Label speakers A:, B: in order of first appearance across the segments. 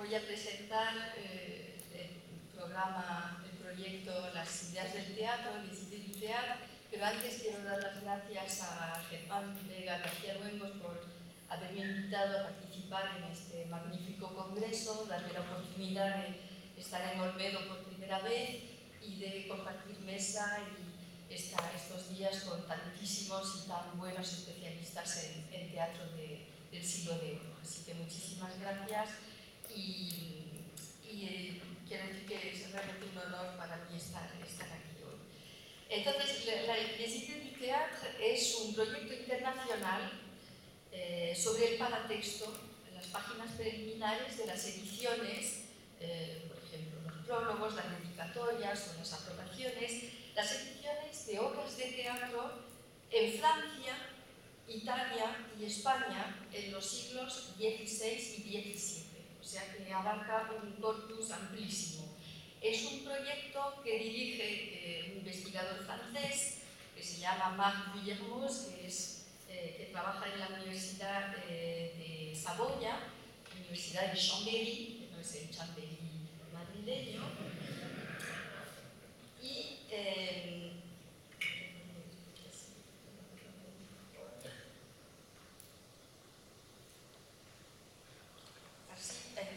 A: voy a presentar el proyecto Las ideas del teatro, Les idées du théâtre, pero antes quiero dar las gracias a Germán Vega García Luengos por haberme invitado a participar en este magnífico congreso, darme la oportunidad de estar en Olmedo por primera vez y de compartir mesa y estos días con tantísimos y tan buenos especialistas en teatro del siglo de oro. Así que muchísimas gracias y quiero decir que es realmente un honor para mí estar aquí hoy. Entonces, Les idées du théâtre es un proyecto internacional sobre el paratexto, en las páginas preliminares de las ediciones, por ejemplo, los prólogos, las dedicatorias o las aprobaciones, las ediciones de obras de teatro en Francia, Italia y España en los siglos XVI y XVII, o sea que abarca un corpus amplísimo. Es un proyecto que dirige un investigador francés que se llama Marc Vuillermoz, que trabaja en la Universidad de Saboya, Universidad de Chambéry, que no es el Chambéry madrileño, y en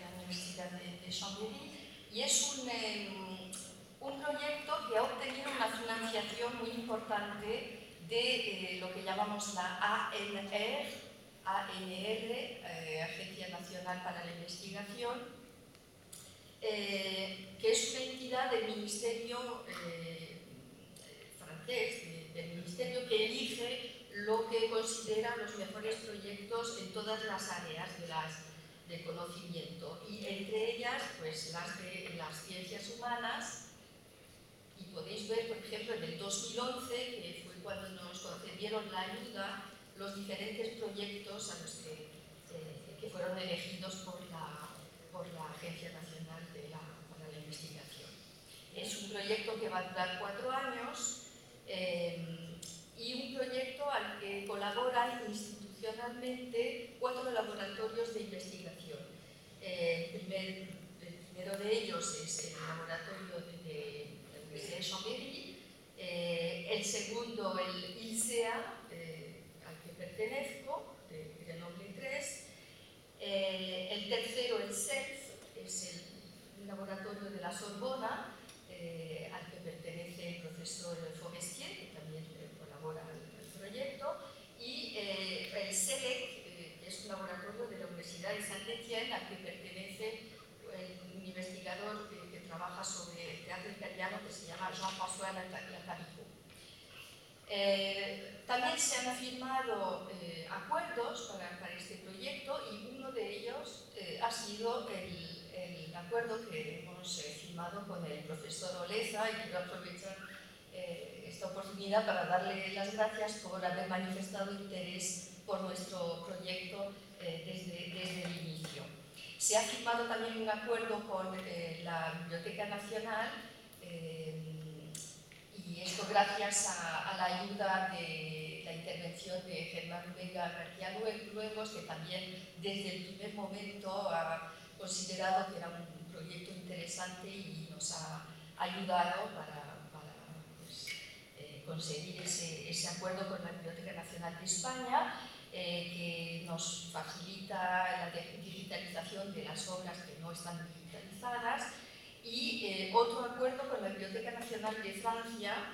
A: la Universidad de Chambéry, y es un proyecto que ha obtenido una financiación muy importante de lo que llamamos la ANR, Agencia Nacional para la Investigación, que es una entidad del Ministerio francés, del Ministerio que elige lo que considera los mejores proyectos en todas las áreas de conocimiento, y entre ellas pues las de las ciencias humanas. Y podéis ver, por ejemplo, en el 2011, que fue cuando nos concedieron la ayuda, los diferentes proyectos a los que fueron elegidos por la Agencia Nacional para la Investigación. Es un proyecto que va a durar 4 años y un proyecto al que colaboran institucionalmente 4 laboratorios de investigación. El primero de ellos es el laboratorio de la Universidad de Chambéry, el segundo el INSEA, al que pertenezco, de Grenoble 3, el tercero el CELF, es el laboratorio de la Sorbona, al que pertenece el profesor Forestier, que también colabora en el proyecto, y el CELEC, que es un laboratorio de la Universidad de Saint-Étienne, al que pertenece un investigador que trabaja sobre teatro italiano que se llama Jean-François Latarico. También se han firmado acuerdos para este proyecto, y uno de ellos ha sido el acuerdo que hemos firmado con el profesor Oleza, y quiero aprovechar esta oportunidad para darle las gracias por haber manifestado interés por nuestro proyecto desde el inicio. Se ha firmado también un acuerdo con la Biblioteca Nacional, y esto gracias a la ayuda de la intervención de Germán Vega García Luengos, que también desde el primer momento ha considerado que era un proyecto interesante y nos ha ayudado para conseguir ese acuerdo con la Biblioteca Nacional de España, que nos facilita la digitalización de las obras que no están digitalizadas, y otro acuerdo con la Biblioteca Nacional de Francia,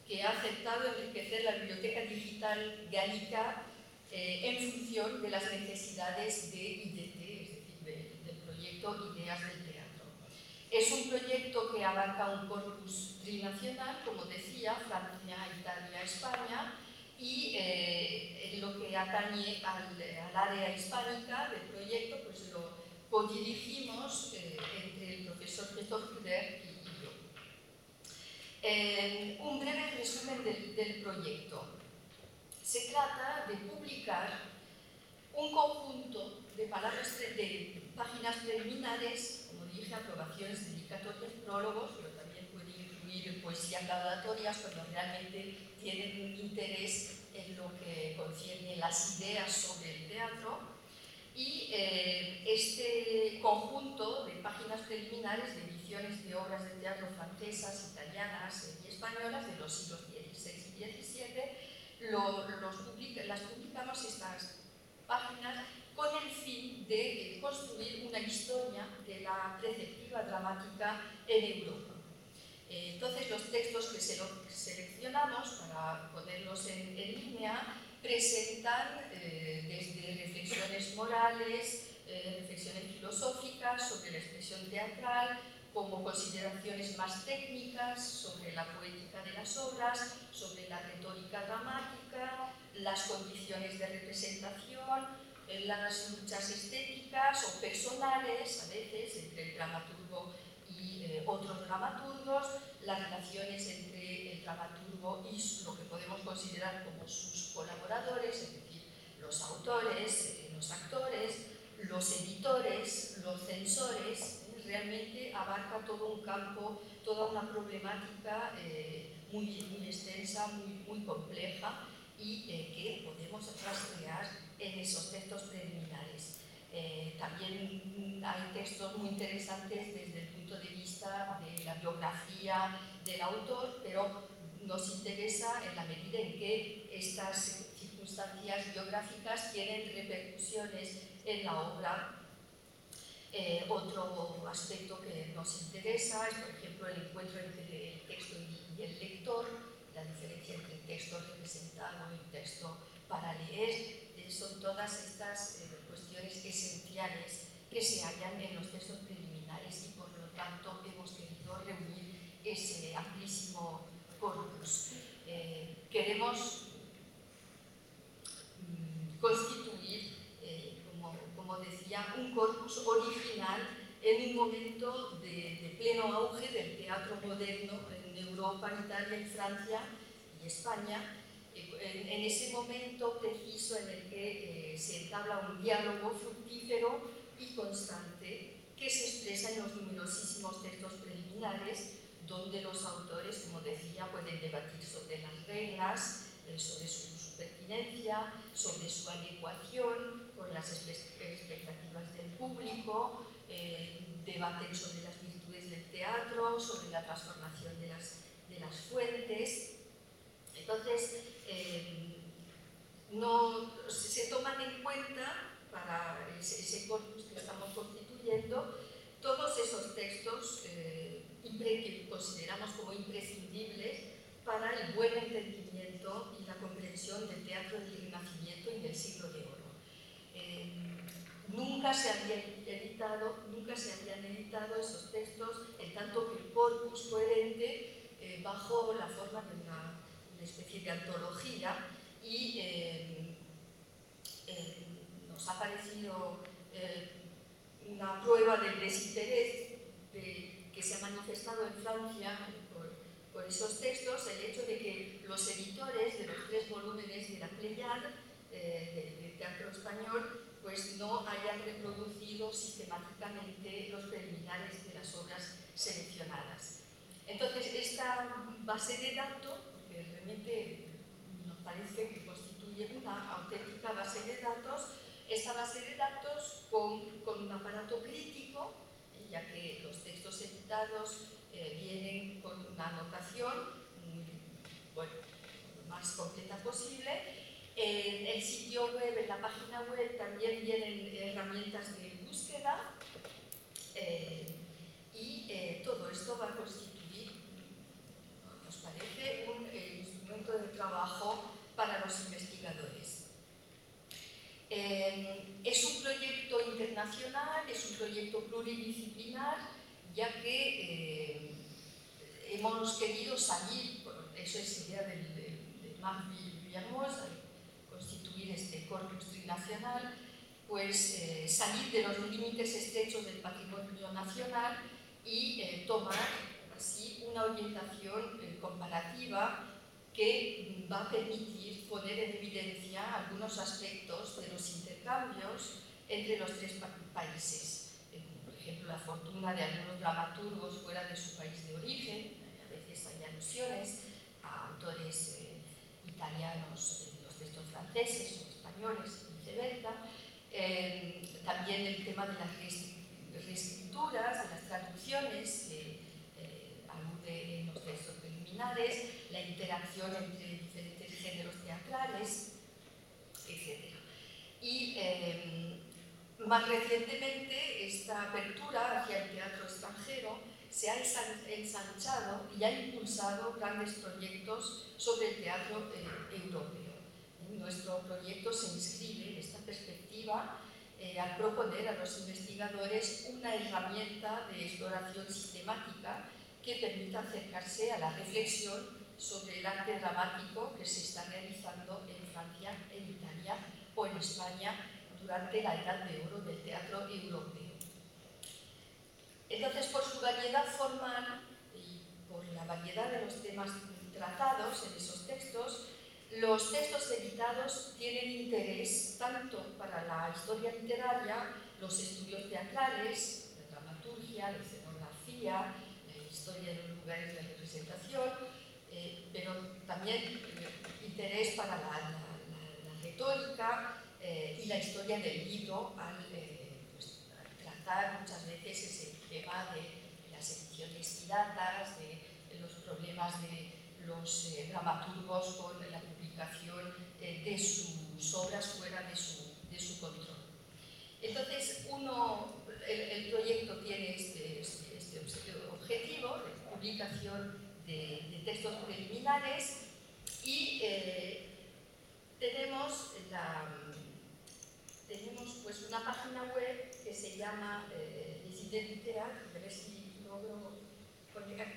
A: que ha aceptado enriquecer la biblioteca digital gallica en función de las necesidades de IDT, es decir, del proyecto Ideas del Teatro. Es un proyecto que abarca un corpus trinacional, como decía, Francia, Italia, España, y en lo que atañe al área hispánica del proyecto, pues lo codirigimos entre el profesor Christophe Couder y yo. Un breve resumen del proyecto. Se trata de publicar un conjunto de páginas preliminares, como dije, aprobaciones, dedicatorias, prólogos, pero también puede incluir poesías laudatorias cuando realmente tienen un interés en lo que concierne las ideas sobre el teatro. Y Este conjunto de páginas preliminares de ediciones de obras de teatro francesas, italianas y españolas de los siglos XVI y XVII, las publicamos estas páginas con el fin de construir una historia de la preceptiva dramática en Europa. Entonces, los textos que seleccionamos para ponerlos en línea presentan desde reflexiones morales, reflexiones filosóficas sobre la expresión teatral, como consideraciones más técnicas sobre la poética de las obras, sobre la retórica dramática, las condiciones de representación, las luchas estéticas o personales, a veces, entre el dramaturgo y otros dramaturgos, las relaciones entre el dramaturgo y lo que podemos considerar como sus colaboradores, es decir, los autores, los actores, los editores, los censores. Realmente abarca todo un campo, toda una problemática muy extensa, muy compleja y que podemos rastrear en esos textos preliminares. También hay textos muy interesantes desde el punto de vista de la biografía del autor, pero nos interesa en la medida en que estas circunstancias biográficas tienen repercusiones en la obra. Otro aspecto que nos interesa es, por ejemplo, el encuentro entre el texto y el lector, la diferencia entre el texto representado y el texto para leer. Son todas estas cuestiones esenciales que se hallan en los textos preliminares y, por lo tanto, hemos querido reunir ese amplísimo corpus. Queremos constituir, como decía, un corpus original en un momento de pleno auge del teatro moderno en Europa, Italia, Francia y España, en ese momento preciso en el que se entabla un diálogo fructífero y constante que se expresa en los numerosísimos textos preliminares, donde los autores, como decía, pueden debatir sobre las reglas, sobre su pertinencia, sobre su adecuación con las expectativas del público, debaten sobre las virtudes del teatro, sobre la transformación de las fuentes. Entonces, se toman en cuenta para ese corpus que estamos constituyendo todos esos textos que consideramos como imprescindibles para el buen entendimiento y la comprensión del teatro del Renacimiento y del Siglo de Oro. Nunca se habían editado esos textos, en tanto que el corpus coherente bajo la forma de una especie de antología, y nos ha parecido una prueba del desinterés que se ha manifestado en Francia por esos textos, el hecho de que los editores de los 3 volúmenes de la Pléiade de teatro español pues no hayan reproducido sistemáticamente los preliminares de las obras seleccionadas. Entonces, esta base de datos, porque realmente nos parece que constituye una auténtica base de datos, esta base de datos con un aparato crítico, ya que los textos editados vienen con una anotación lo más completa posible. En el sitio web, en la página web, también vienen herramientas de búsqueda y todo esto va a constituir, nos parece, un instrumento de trabajo para los investigadores. Es un proyecto internacional, es un proyecto pluridisciplinar, ya que hemos querido salir, eso es idea de Marc Villermoz, constituir este corpus trinacional, pues salir de los límites estrechos del patrimonio nacional y tomar así una orientación comparativa que va a permitir poner en evidencia algunos aspectos de los intercambios entre los 3 países. Por ejemplo, la fortuna de algunos dramaturgos fuera de su país de origen, a veces hay alusiones a autores italianos en los textos franceses o españoles, viceversa. También el tema de las reescrituras, de las traducciones, alude en los textos preliminares, la interacción entre diferentes géneros teatrales, etc. Y más recientemente esta apertura hacia el teatro extranjero se ha ensanchado y ha impulsado grandes proyectos sobre el teatro europeo. Nuestro proyecto se inscribe en esta perspectiva al proponer a los investigadores una herramienta de exploración sistemática que permita acercarse a la reflexión sobre el arte dramático que se está realizando en Francia, en Italia o en España durante la Edad de Oro del teatro europeo. Entonces, por su variedad formal y por la variedad de los temas tratados en esos textos, los textos editados tienen interés tanto para la historia literaria, los estudios teatrales, la dramaturgia, la escenografía, la historia de los lugares de representación, pero también interés para la retórica y la historia del libro al tratar muchas veces ese tema de las ediciones piratas, de los problemas de los dramaturgos con la publicación de sus obras fuera de su control. Entonces, el proyecto tiene este objetivo de publicación de textos preliminares y tenemos pues una página web que se llama Les Idées du Théâtre, a ver si logro poner aquí.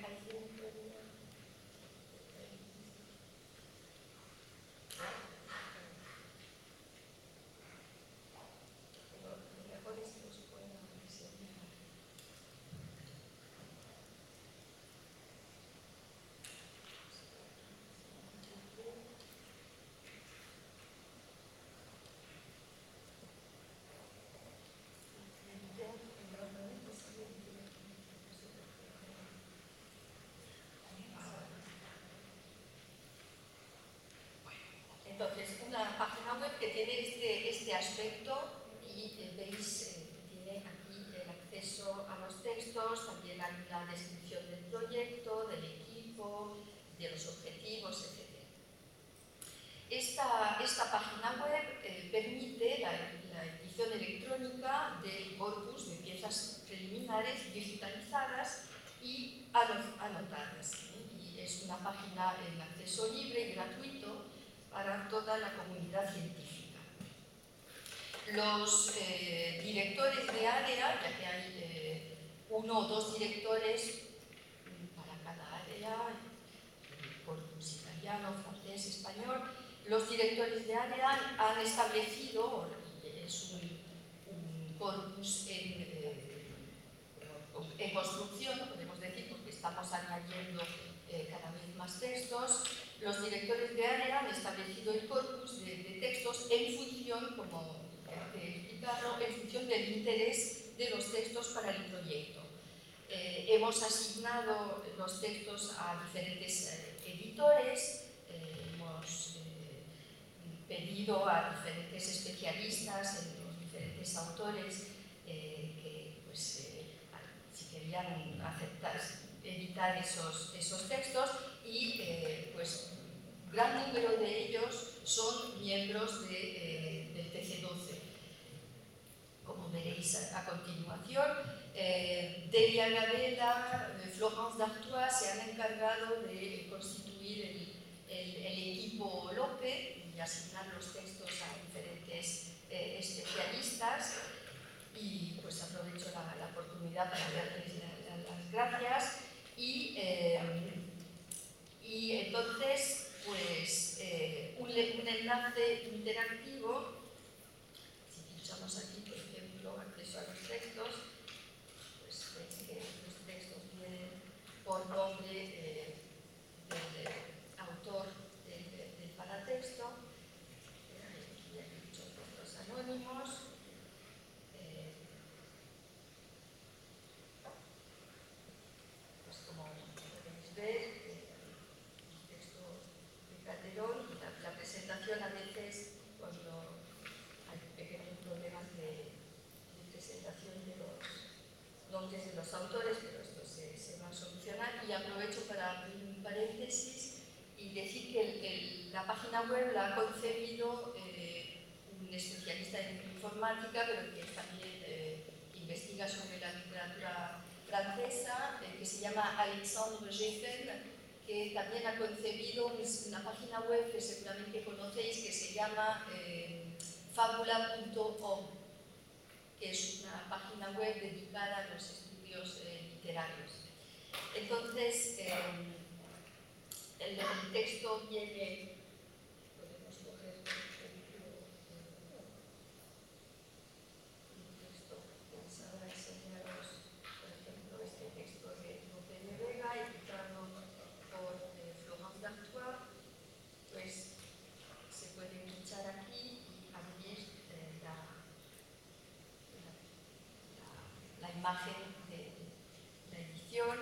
A: Entonces, una página web que tiene este aspecto y veis que tiene aquí el acceso a los textos, también hay la descripción del proyecto, del equipo, de los objetivos, etc. Esta página web permite la edición electrónica del corpus de piezas preliminares digitalizadas y anotadas. Y es una página en acceso libre y gratuito para toda la comunidad científica. Los directores de área, ya que hay uno o dos directores para cada área, corpus italiano, francés, español, los directores de área han establecido, es un corpus en construcción, podemos decir, porque estamos añadiendo cada vez más textos. Los directores de área han establecido el corpus de textos en función, como explicarlo, en función del interés de los textos para el proyecto. Hemos asignado los textos a diferentes editores, hemos pedido a diferentes especialistas en los diferentes autores que pues, si querían editar esos textos y pues gran número de ellos son miembros del TC12. Como veréis a continuación, Delia Gabela, Florence Dartois se han encargado de constituir el equipo Lope y asignar los textos a diferentes especialistas y pues aprovecho la oportunidad para darles las gracias y entonces pues un enlace interactivo, si pinchamos aquí por ejemplo acceso a los textos, pues veis que los textos vienen por nombre del autor del paratexto, aquí hay muchos textos anónimos. Pues como podéis ver, el texto de Calderón, la presentación a veces cuando los autores, pero esto se va a solucionar. Y aprovecho para abrir un paréntesis y decir que la página web la ha concebido un especialista en informática, pero que también investiga sobre la literatura francesa, que se llama Alexandre Geffen, que también ha concebido una página web que seguramente conocéis, que se llama fabula.org, que es una página web dedicada a los estudios literarios. Entonces, el texto viene... Podemos coger un texto pensado en enseñaros, por ejemplo, este texto de Lope de Vega, editado por Florence d'Artois. Pues se puede pinchar aquí y abrir la imagen de la edición.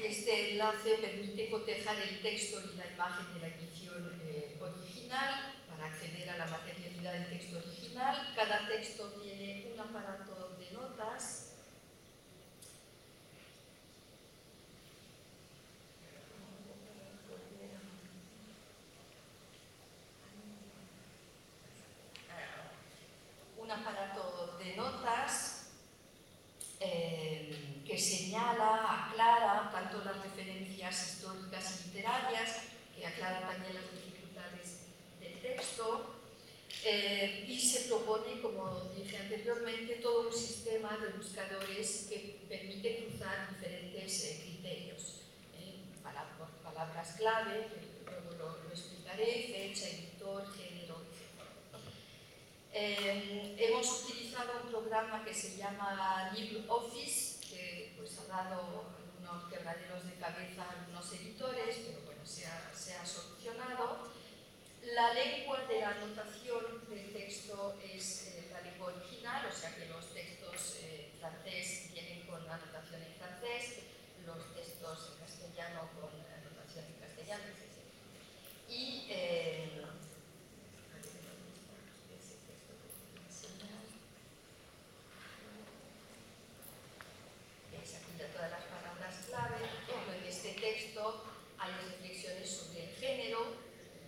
A: Este enlace permite cotejar el texto y la imagen de la edición original para acceder a la materialidad del texto original. Cada texto tiene un aparato de notas. Un aparato de notas que señala, aclara tanto las referencias históricas y literarias, que aclara también las dificultades del texto, y se propone, como dije anteriormente, todo un sistema de buscadores que permite cruzar diferentes criterios, por palabras clave, que luego lo explicaré, fecha, editor, género, hemos utilizado un programa que se llama LibreOffice, que pues, ha dado unos quebraderos de cabeza a algunos editores, pero bueno, se ha solucionado. La lengua de la anotación del texto es la lengua original, o sea que los textos francés vienen con anotación en francés, los textos en castellano con anotación en castellano, etc. Y todas las palabras clave. En este texto hay reflexiones sobre el género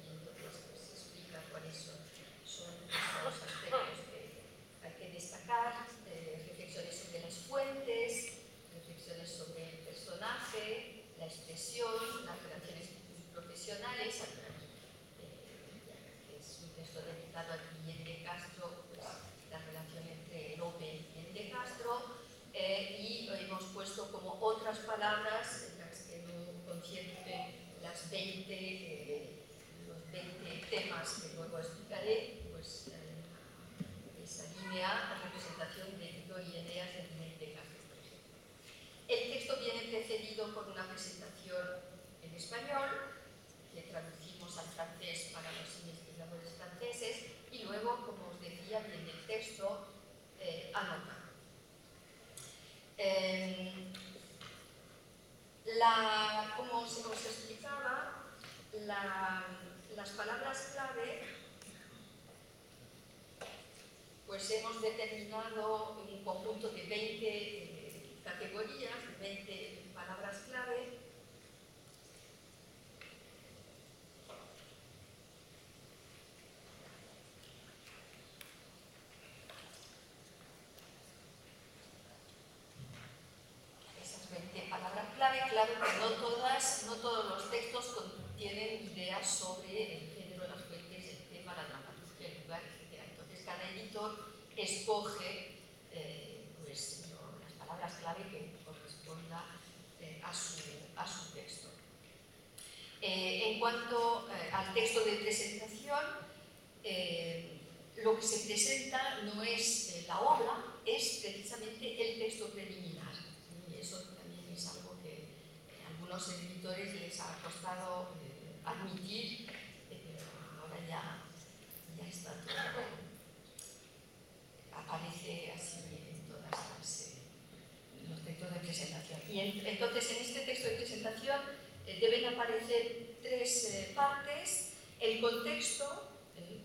A: y entonces pues, se explica cuáles son los aspectos que hay que destacar, reflexiones sobre las fuentes, reflexiones sobre el personaje, la expresión, las relaciones profesionales, que es un texto dedicado a Guillén de Castro, pues, la relación entre Lope y Guillén de Castro. Y hemos puesto como otras palabras en las que no concierne los 20 temas que luego explicaré, pues esa línea de representación de Vigo y Eneas de Guillén de Castro, por ejemplo. El texto viene precedido por una presentación en español, que traducimos al francés para los investigadores franceses, y luego, como os decía, viene el texto anotado. Como os explicaba, las palabras clave, pues hemos determinado un conjunto de 20 categorías, 20 palabras clave. Palabras clave, claro que no todos los textos contienen ideas sobre el género, las fuentes, el tema, la dramaturgia, el lugar, etc. Entonces cada editor escoge pues, las palabras clave que correspondan a su texto. En cuanto al texto de presentación, lo que se presenta no es la obra, es precisamente el texto preliminar. Y eso también es algo que a algunos editores les ha costado admitir, pero ahora ya está todo, aparece así en todas los textos de presentación. Y entonces en este texto de presentación deben aparecer tres partes: el contexto,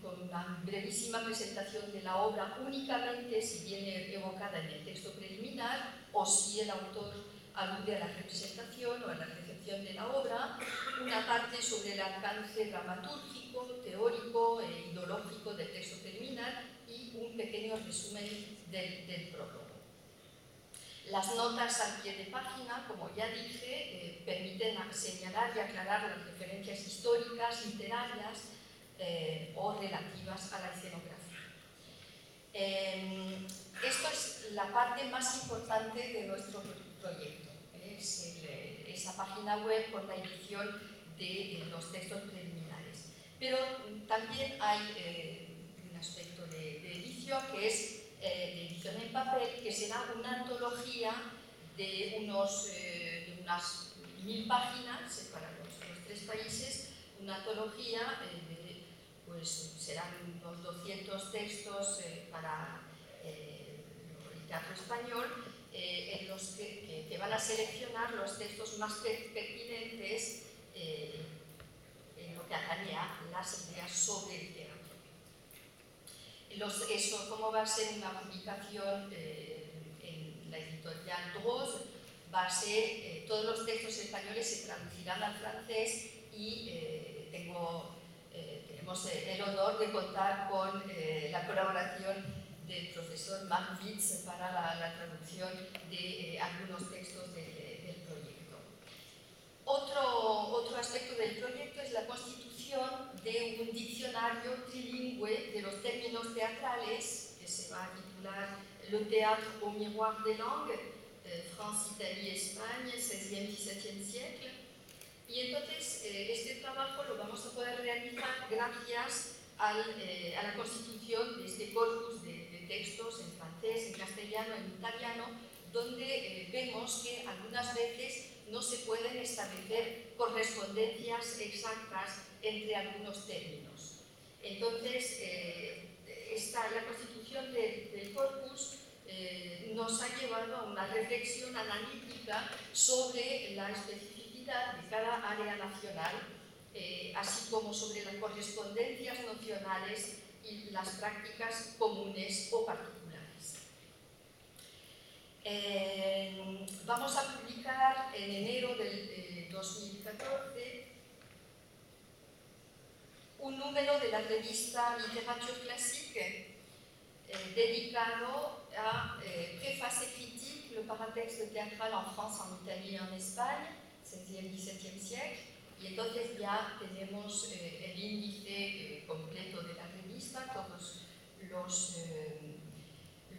A: con una brevísima presentación de la obra únicamente si viene evocada en el texto preliminar o si el autor alude a la representación o a la recepción de la obra, una parte sobre el alcance dramatúrgico, teórico e ideológico del texto preliminar y un pequeño resumen del prólogo. Las notas al pie de página, como ya dije, permiten señalar y aclarar las referencias históricas, literarias o relativas a la escenografía. Esto es la parte más importante de nuestro proyecto, es esa página web con la edición de los textos preliminares. Pero también hay un aspecto de edición que es de edición en papel, que será una antología de unas 1000 páginas para los 3 países, una antología pues serán unos 200 textos para el teatro español, en los que van a seleccionar los textos más pertinentes en lo que atañe a las ideas sobre el teatro. Como va a ser una publicación en la editorial Droz, va a ser, todos los textos españoles se traducirán al francés y tenemos el honor de contar con la colaboración del profesor Marc Witz para la traducción de algunos textos del proyecto. Otro aspecto del proyecto es la constitución de un diccionario trilingüe de los términos teatrales que se va a titular Le théâtre au miroir des langues, France, Italie, Espagne, 16e, 17e siècle. Y entonces este trabajo lo vamos a poder realizar gracias a la constitución de este corpus de textos en francés, en castellano, en italiano, donde vemos que algunas veces no se pueden establecer correspondencias exactas entre algunos términos. Entonces, la constitución del corpus nos ha llevado a una reflexión analítica sobre la especificidad de cada área nacional, así como sobre las correspondencias nocionales y las prácticas comunes o particulares. Vamos a publicar en enero del 2014 un número de la revista Littérature Classique dedicado a préface critique, le paratexte théâtral en France, en Italie et en Espagne, 16e, 17e siècle. Y entonces ya tenemos el índice completo de la revista, todos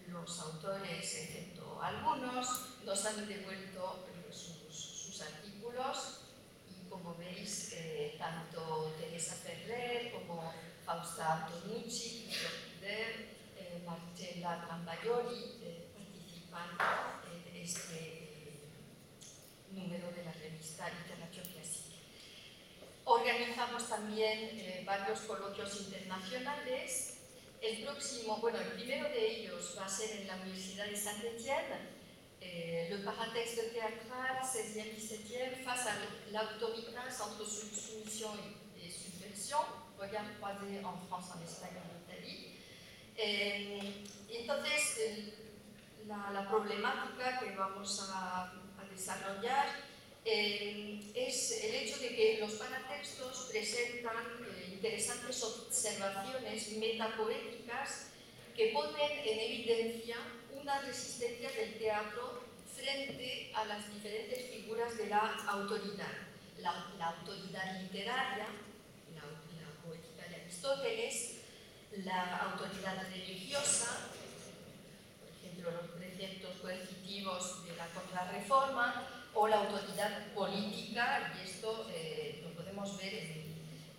A: los autores, excepto algunos, nos han devuelto sus artículos y, como veis, tanto Teresa Ferrer como Fausta Antonucci, Marcella Trambayoli participan en este número de la revista Littérature Classique. Organizamos también varios coloquios internacionales. El primero de ellos va a ser en la Universidad de Saint-Étienne, le paratexte théâtral 16e, 17e face à l'autoritas entre soumission et subversion, regard croisé en France, en Espagne y en Italie. Entonces, la problemática que vamos a desarrollar es el hecho de que los paratextos presentan interesantes observaciones metapoéticas que ponen en evidencia una resistencia del teatro frente a las diferentes figuras de la autoridad. La autoridad literaria, la poética de Aristóteles, la autoridad religiosa, por ejemplo, los preceptos coercitivos de la Contrarreforma, o la autoridad política, y esto lo podemos ver en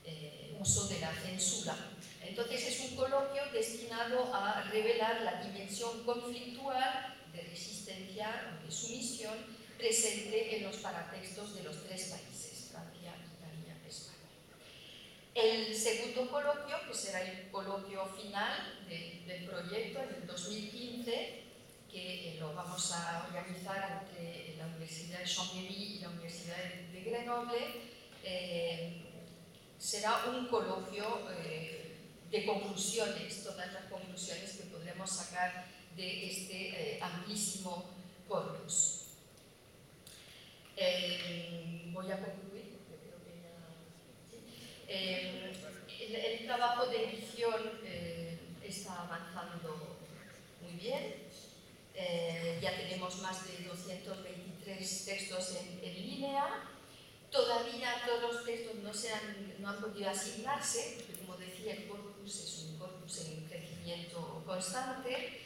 A: el uso de la censura. Entonces es un coloquio destinado a revelar la dimensión conflictual de resistencia o de sumisión presente en los paratextos de los 3 países, Francia, Italia, España. El segundo coloquio, que será el coloquio final del proyecto en el 2015, que lo vamos a organizar entre la Universidad de Chambéry y la Universidad de Grenoble, será un coloquio de conclusiones, todas las conclusiones que podremos sacar de este amplísimo corpus. Voy a concluir, porque creo que ya... ¿sí? El trabajo de edición está avanzando muy bien. Ya tenemos más de 223 textos en línea. Todavía todos los textos no han podido asignarse, porque como decía, el corpus es un corpus en crecimiento constante,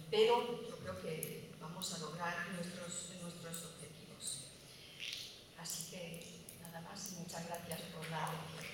A: pero yo creo que vamos a lograr nuestros objetivos. Así que nada más y muchas gracias por la atención.